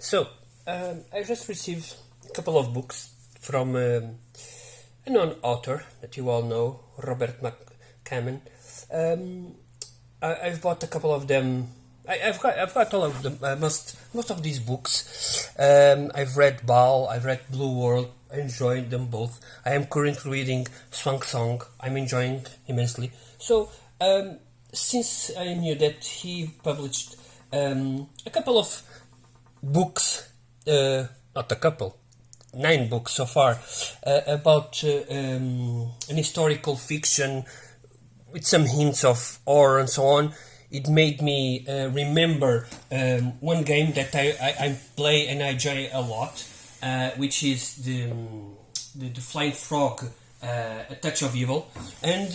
So, I just received a couple of books from a known author that you all know, Robert Mccammon. I've bought a couple of them. I've got all of them. Most of these books. I've read Bao. I've read Blue World. I enjoyed them both. I am currently reading Swan Song. I'm enjoying immensely. So, since I knew that he published a couple of books, not a couple, 9 books so far, about an historical fiction with some hints of horror and so on. It made me remember one game that I play and I enjoy a lot, which is the Flying Frog, A Touch of Evil, and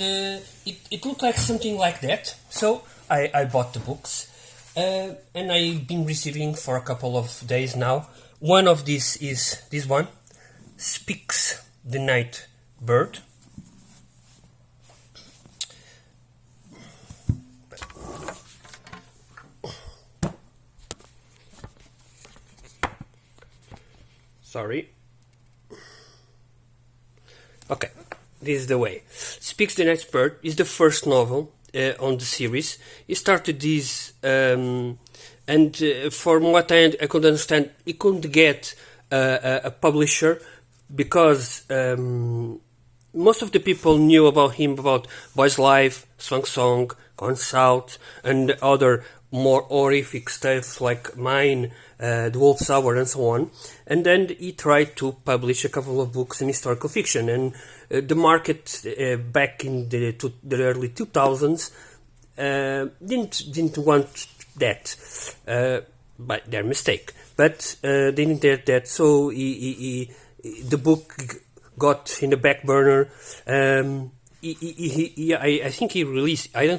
it looked like something like that. So I bought the books, and I've been receiving for a couple of days now. One of these is this one, Speaks the Night Bird. Sorry. Okay, this is the way. Speaks the Night Bird is the first novel on the series. He started this, and from what I could understand, he couldn't get a publisher because most of the people knew about him, about Boy's Life, Swan Song, Gone South, and other more horrific stuff like Mine, The Wolf's Hour, and so on. And then he tried to publish a couple of books in historical fiction, and the market back in the early 2000s didn't want that, by their mistake. But they didn't get that, so the book got in the back burner. I think he released. I know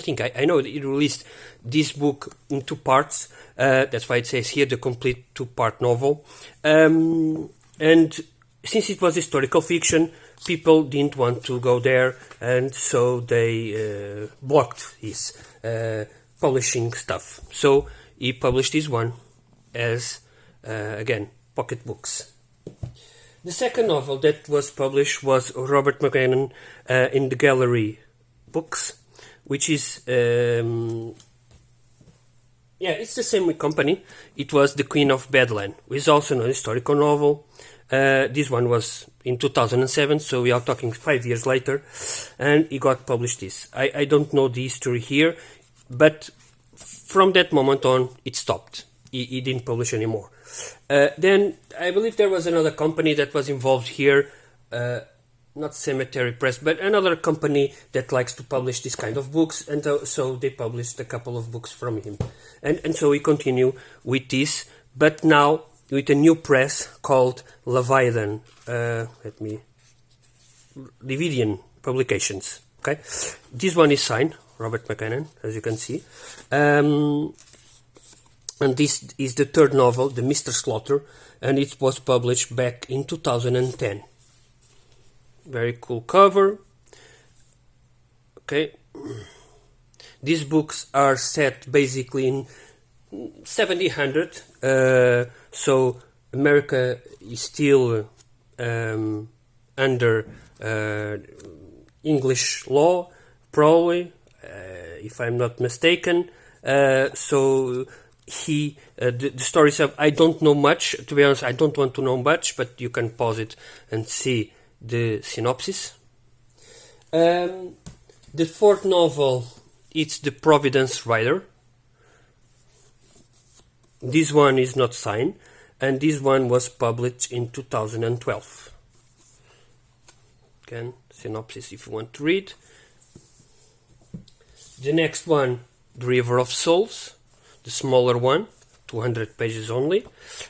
that he released this book in 2 parts. That's why it says here the complete 2-part novel. And since it was historical fiction, people didn't want to go there, and so they blocked his publishing stuff. So he published this one as again pocket books. The second novel that was published was Robert Mccammon in the Gallery Books, which is it's the same company. It was The Queen of Bedlam, which is also an historical novel. This one was in 2007, so we are talking 5 years later, and he got published this. I don't know the history here, but from that moment on, it stopped. He didn't publish anymore. Then I believe there was another company that was involved here, not Cemetery Press, but another company that likes to publish this kind of books, and so they published a couple of books from him. And so we continue with this, but now with a new press called Leviathan. Leviathan Publications. Okay, this one is signed Robert Mccammon, as you can see. And this is the third novel, The Mr. Slaughter, and it was published back in 2010. Very cool cover. Okay. These books are set basically in 1700, so America is still under English law, probably, if I'm not mistaken. So the stories of, I don't know much, to be honest. I don't want to know much, but you can pause it and see the synopsis. The fourth novel, it's The Providence Rider. This one is not signed, and this one was published in 2012. Again, synopsis if you want to read. The next one, The River of Souls, the smaller one, 200 pages only,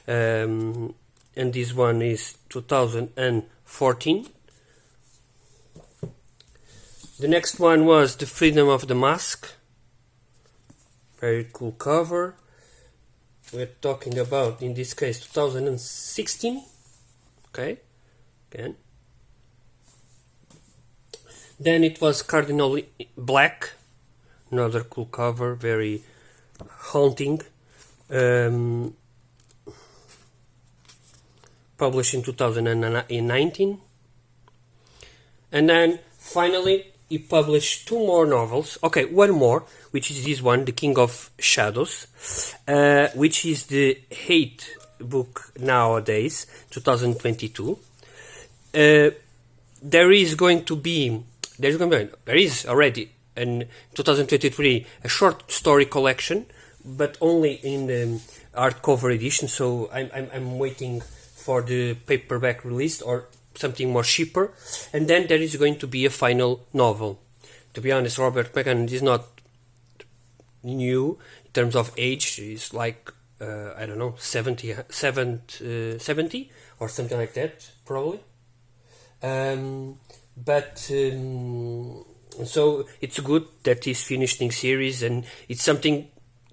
and this one is 2014. The next one was The Freedom of the Mask. Very cool cover. We're talking about, in this case, 2016. Okay, again. Then it was Cardinal Black. Another cool cover, very haunting. published in 2019. And then finally he published two more novels. Okay, one more, which is this one, The King of Shadows, which is the 8th book nowadays, 2022. There is already in 2023 a short story collection, but only in the hardcover edition. So I'm waiting for the paperback release or something more cheaper. And then there is going to be a final novel. To be honest, Robert Mccammon is not new in terms of age. He's like I don't know, 70 or something like that, probably. So it's good that he's finishing series, and it's something.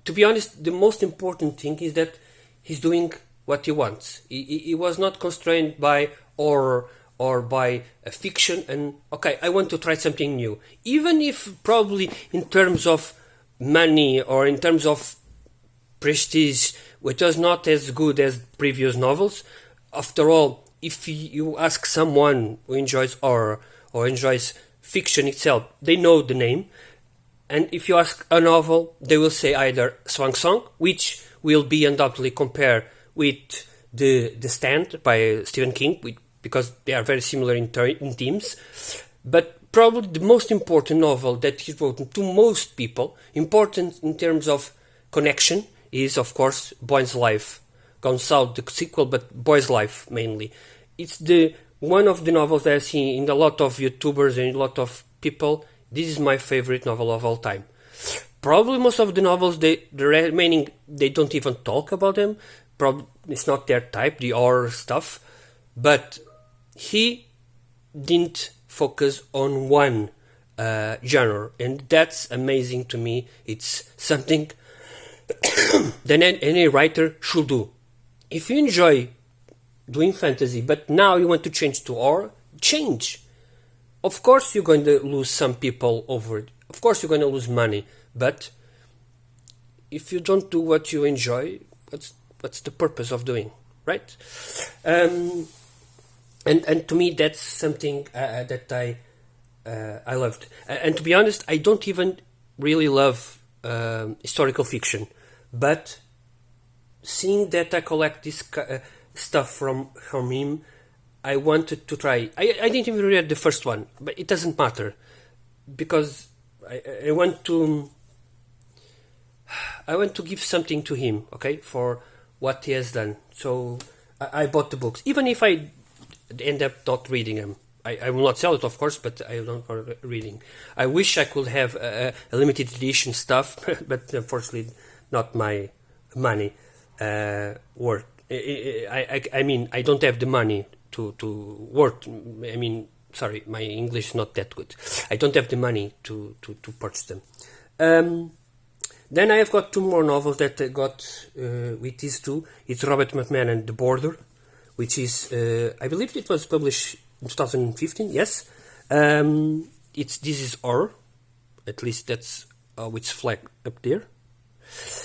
To be honest, the most important thing is that he's doing what he wants. He was not constrained by horror or by a fiction, and okay, I want to try something new. Even if probably in terms of money or in terms of prestige, which was not as good as previous novels. After all, if you ask someone who enjoys horror or enjoys fiction itself, they know the name. And if you ask a novel, they will say either Swan Song, which will be undoubtedly compared with the Stand by Stephen King, because they are very similar in themes. But probably the most important novel that he wrote to most people, important in terms of connection, is of course Boy's Life. Gone South, the sequel, but Boy's Life mainly. It's one of the novels that I see in a lot of YouTubers and a lot of people. This is my favorite novel of all time. Probably most of the novels, the remaining, they don't even talk about them. Probably it's not their type, the horror stuff. But he didn't focus on one genre, and that's amazing to me. It's something that any writer should do. If you enjoy doing fantasy, but now you want to change to horror, change. Of course you're going to lose some people over it. Of course you're going to lose money. But if you don't do what you enjoy, what's the purpose of doing, right? And to me that's something that I loved. And to be honest, I don't even really love historical fiction. But seeing that I collect this stuff from him, I wanted to try. I didn't even read the first one, but it doesn't matter, because I want to give something to him, okay, for what he has done. So I bought the books, even if I end up not reading them. I will not sell it, of course, but I don't go reading. I wish I could have a limited edition stuff, but unfortunately not my money worth. I mean, I don't have the money to work. I mean, sorry, my English is not that good. I don't have the money to purchase them. Then I have got two more novels that I got with these two. It's Robert Mccammon and The Border, which is, I believe it was published in 2015, yes. This is horror, at least that's it's flagged up there.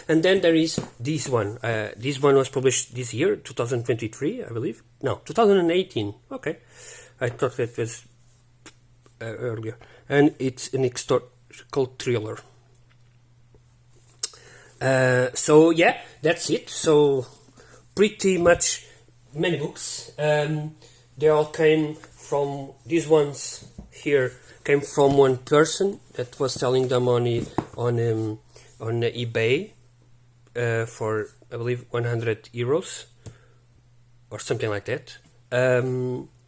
And then there is this one. This one was published this year, 2023, I believe. No, 2018. Okay, I thought it was earlier. And it's an historical thriller. So yeah, that's it. So pretty much many books. They all came from, these ones here came from one person that was selling them on eBay for, I believe, 100 euros or something like that.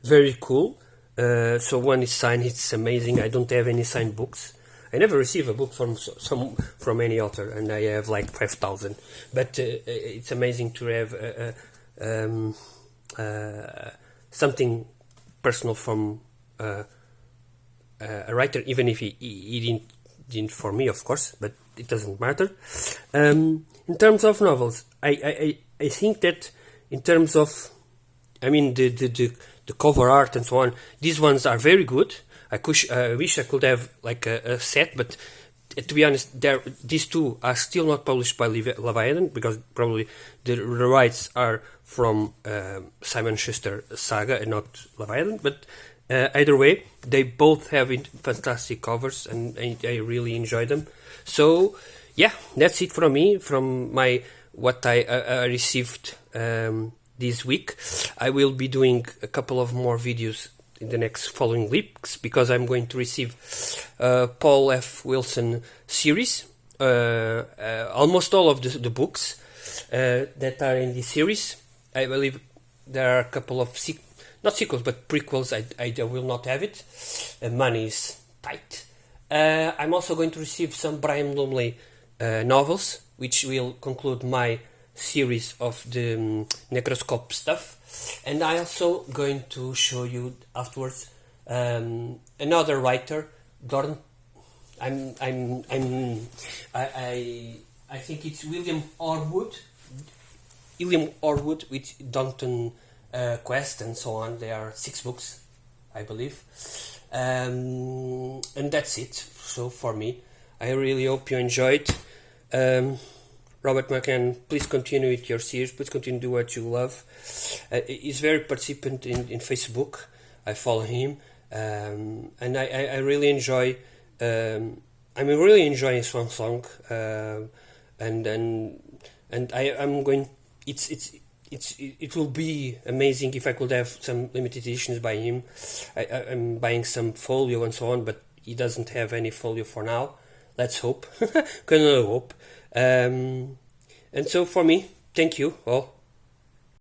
Very cool. So one is signed. It's amazing. I don't have any signed books. I never receive a book from any author, and I have like 5,000. But it's amazing to have something personal from a writer, even if he didn't for me, of course, but it doesn't matter. In terms of novels, I think that in terms of, I mean, the cover art and so on, these ones are very good. I wish I could have like a set, but to be honest, these two are still not published by Leviathan, because probably the rights are from Simon Schuster Saga and not Leviathan. But either way, they both have fantastic covers, and I really enjoy them. So yeah, that's it from me, from my what I received this week. I will be doing a couple of more videos in the next following weeks, because I'm going to receive Paul F. Wilson series, almost all of the books that are in this series. I believe there are a couple of not sequels but prequels. I will not have it. Money is tight. I'm also going to receive some Brian Lumley novels, which will conclude my series of the Necroscope stuff. And I also going to show you afterwards another writer, Dorn. I think it's William Orwood with Daunton Quest and so on. There are 6 books, I believe, and that's it. So for me, I really hope you enjoyed. Robert Mccammon, please continue with your series. Please continue to do what you love. He's very participant in Facebook. I follow him, and I really enjoy. I'm really enjoying Swan Song, and I'm going. It will be amazing if I could have some limited editions by him. I'm buying some folio and so on, but he doesn't have any folio for now. Let's hope. Can only hope. And so for me, thank you all.